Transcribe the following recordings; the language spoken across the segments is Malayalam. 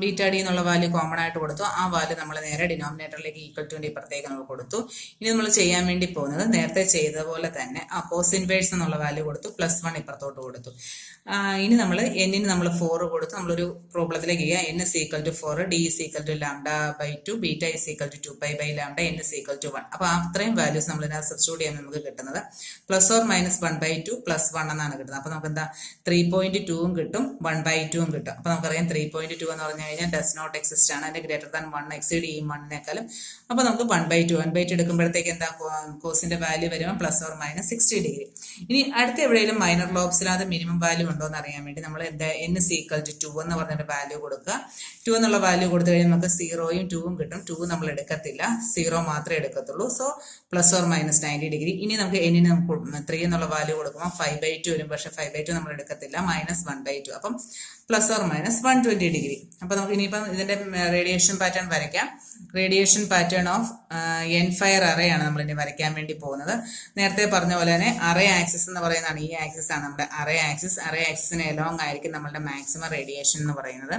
ബീറ്റ ഡി എന്നുള്ള വാല്യൂ കോമൺ ആയിട്ട് കൊടുത്തു. ആ വാല്യൂ നമ്മൾ നേരെ ഡിനോമിനേറ്ററിലേക്ക് ഈക്വൽ ടു ഇപ്പുറത്തേക്ക് നമ്മൾ കൊടുത്തു. ഇനി നമ്മൾ ചെയ്യാൻ വേണ്ടി പോകുന്നത് നേരത്തെ ചെയ്ത പോലെ തന്നെ കോസ് ഇൻവേഴ്സ് എന്നുള്ള വാല്യൂ കൊടുത്തു, +1 ഇപ്പുറത്തോട്ട് കൊടുത്തു. ഇനി നമ്മൾ എന്നിന് നമ്മൾ 4 കൊടുത്തു. നമ്മളൊരു പ്രോബ്ലത്തിലേക്ക് ചെയ്യുക. n is equal to 4, d is equal to λ/2, beta is equal to 2π/λ, n is equal to 1. അപ്പൊ അത്രയും വാല്യൂസ് നമ്മൾ ഇതിനകത്ത് സബ്സ്റ്റിറ്റ്യൂട്ട് ചെയ്യുമ്പോൾ നമുക്ക് കിട്ടുന്നത് +or-1/2 +1 എന്നാണ് കിട്ടുന്നത്. അപ്പൊ നമുക്ക് എന്താ 3.2 കിട്ടും, 1/2 കിട്ടും. അപ്പൊ നമുക്കറിയാം 3.2 എന്ന് പറഞ്ഞു കഴിഞ്ഞാൽ ഡസ് നോട്ട് എക്സിസ്റ്റ് ആണ്, അതിന്റെ ഗ്രേറ്റർ ദാൻ 1 എക്സീഡ് ചെയ്യും 1-നേക്കാളും. അപ്പൊ നമുക്ക് 1/2 എടുക്കുമ്പോഴത്തേക്ക് എന്താ കോസിന്റെ വാല്യൂ വരുമ്പോൾ +or-60 ഡിഗ്രി. ഇനി അടുത്ത എവിടെയെങ്കിലും മൈനർ ലോബ്സിലാതെ മിനിമം വാല്യൂ ഉണ്ടോ എന്ന് അറിയാൻ വേണ്ടി നമ്മൾ എന്താ n is equal to 2 എന്ന് പറഞ്ഞൊരു വാല്യൂ കൊടുക്കുക. 2 എന്നുള്ള വാല്യൂ കൊടുത്തു കഴിഞ്ഞാൽ നമുക്ക് 0ഉം 2ഉം കിട്ടും. 2 നമ്മൾ എടുക്കത്തില്ല, 0 മാത്രമേ എടുക്കത്തുള്ളൂ. So +or-90 degree. ഇനി നമുക്ക് n ന് 3 എന്നുള്ള വാല്യൂ കൊടുക്കുമ്പോൾ 5/2 വരും. പക്ഷെ 5/2 നമ്മൾ എടുക്കത്തില്ല, -1/2. അപ്പം +or-120 ഡിഗ്രി. അപ്പൊ നമുക്ക് ഇനിയിപ്പം ഇതിന്റെ റേഡിയേഷൻ പാറ്റേൺ വരയ്ക്കാം. റേഡിയേഷൻ പാറ്റേൺ ഓഫ് എൻഫയർ അറേ ആണ് നമ്മൾ ഇനി വരയ്ക്കാൻ വേണ്ടി പോകുന്നത്. നേരത്തെ പറഞ്ഞ പോലെ തന്നെ അറേ ആക്സിസ് എന്ന് പറയുന്നതാണ്, ഈ ആക്സിസ് ആണ് നമ്മുടെ അറേ ആക്സിസ്. അറേ ആക്സിസിന് എലോങ് ആയിരിക്കും നമ്മളുടെ മാക്സിമം റേഡിയേഷൻ എന്ന് പറയുന്നത്.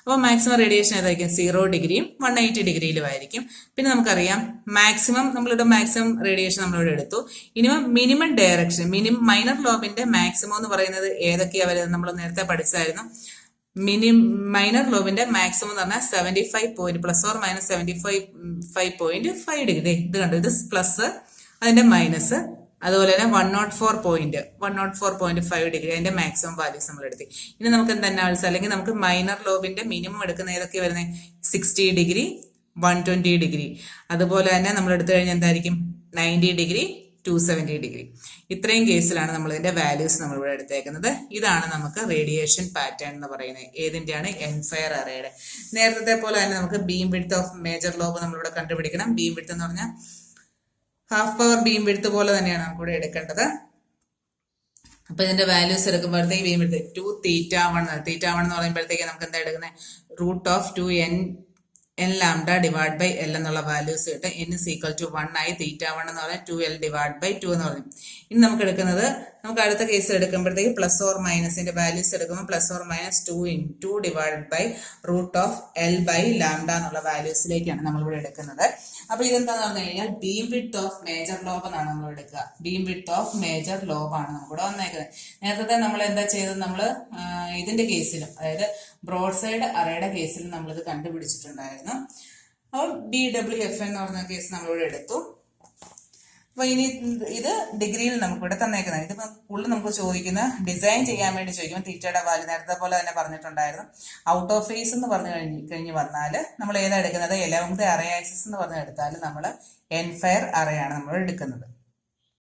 അപ്പോൾ മാക്സിമം റേഡിയേഷൻ ഏതായിരിക്കും? 0 ഡിഗ്രിയും 180 ഡിഗ്രിയിലും ആയിരിക്കും. പിന്നെ നമുക്കറിയാം മാക്സിമം, നമ്മളിവിടെ മാക്സിമം റേഡിയേഷൻ നമ്മളിവിടെ എടുത്തു. ഇനി മിനിമം ഡയറക്ഷൻ, മൈനർ ലോബിന്റെ മാക്സിമം എന്ന് പറയുന്നത് ഏതൊക്കെയാ വരുന്നത്? നമ്മൾ നേരത്തെ പഠിച്ചായിരുന്നു. മൈനർ ലോബിന്റെ മാക്സിമം എന്ന് പറഞ്ഞാൽ 75 പോയിന്റ് +or-75.5 ഡിഗ്രി. ഇത് കണ്ടു, ഇത് പ്ലസ്, അതിന്റെ മൈനസ്, അതുപോലെ തന്നെ 104.5 ഡിഗ്രി അതിന്റെ മാക്സിമം വാല്യൂസ് നമ്മൾ എടുത്തി. ഇനി നമുക്ക് എന്താ അനാലിസിസ്, അല്ലെങ്കിൽ നമുക്ക് മൈനർ ലോബിന്റെ മിനിമം എടുക്കുന്ന ഏതൊക്കെ വരുന്നത്? 60 ഡിഗ്രി, 120 ഡിഗ്രി. അതുപോലെ തന്നെ നമ്മൾ എടുത്തു കഴിഞ്ഞാൽ എന്തായിരിക്കും? 90 ഡിഗ്രി, 270 ഡിഗ്രി. ഇത്രയും കേസിലാണ് നമ്മൾ ഇതിന്റെ വാല്യൂസ് നമ്മൾ ഇവിടെ എടുത്തേക്കുന്നത്. ഇതാണ് നമുക്ക് റേഡിയേഷൻ പാറ്റേൺ എന്ന് പറയുന്നത്. ഏതിന്റെയാണ്? എൻഫയർ അറേയുടെ. നേരത്തെ പോലെ തന്നെ നമുക്ക് beam width of major lobe നമ്മളിവിടെ കണ്ടുപിടിക്കണം. ബീം വിഡ്ത്ത് എന്ന് പറഞ്ഞാൽ ഹാഫ് പവർ ബീം വിഡ്ത്ത് പോലെ തന്നെയാണ് നമുക്ക് ഇവിടെ എടുക്കേണ്ടത്. അപ്പൊ ഇതിന്റെ വാല്യൂസ് എടുക്കുമ്പോഴത്തേക്ക് ബീം വിഡ്ത്ത് 2θ1 എന്ന് പറയുമ്പോഴത്തേക്ക് നമുക്ക് എന്താ എടുക്കുന്നത്? √2n λ ഡിവൈഡ് ബൈ L എന്നുള്ള വാല്യൂസ് കിട്ടും. n is equal to 1 ആയി θ1 എന്ന് പറഞ്ഞാൽ 2L ഡിവൈഡ് ബൈ 2 എന്ന് പറയും. ഇനി നമുക്ക് എടുക്കുന്നത്, നമുക്ക് അടുത്ത കേസ് എടുക്കുമ്പോഴത്തേക്ക് +or-ന്റെ വാല്യൂസ് എടുക്കുമ്പോൾ +or-2 ഡിവൈഡ് ബൈ √L/λ എന്നുള്ള വാല്യൂസിലേക്കാണ് നമ്മളിവിടെ എടുക്കുന്നത്. അപ്പൊ ഇതെന്താന്ന് പറഞ്ഞു കഴിഞ്ഞാൽ beam width of major lobe എന്നാണ് നമ്മൾ എടുക്കുക. Beam width of major lobe ആണ് നമുക്കിവിടെ വന്നേക്കുന്നത്. നേരത്തെ നമ്മൾ എന്താ ചെയ്തത്? നമ്മൾ ഇതിന്റെ കേസിലും, അതായത് ബ്രോഡ് സൈഡ് അറേയുടെ കേസിലും നമ്മളിത് കണ്ടുപിടിച്ചിട്ടുണ്ടായിരുന്നു. അപ്പോൾ BWF എന്ന് പറഞ്ഞ കേസ് നമ്മളിവിടെ എടുത്തു. അപ്പൊ ഇനി ഇത് ഡിഗ്രിയിൽ നമുക്ക് ഇവിടെ തന്നേക്കുന്നത്. ഇതിപ്പോ കൂടുതൽ നമുക്ക് ചോദിക്കുന്ന, ഡിസൈൻ ചെയ്യാൻ വേണ്ടി ചോദിക്കുമ്പോൾ തീറ്റയുടെ വാല്യൂ നേരത്തെ പോലെ തന്നെ പറഞ്ഞിട്ടുണ്ടായിരുന്നു. ഔട്ട് ഓഫ് ഫേസ് എന്ന് പറഞ്ഞു കഴിഞ്ഞ് വന്നാൽ നമ്മൾ ഏതാ എടുക്കുന്നത്? 11th അറേ ആക്സിസ് എന്ന് പറഞ്ഞ് എടുത്താൽ നമ്മൾ എൻഫയർ അറേ ആണ് നമ്മൾ എടുക്കുന്നത്.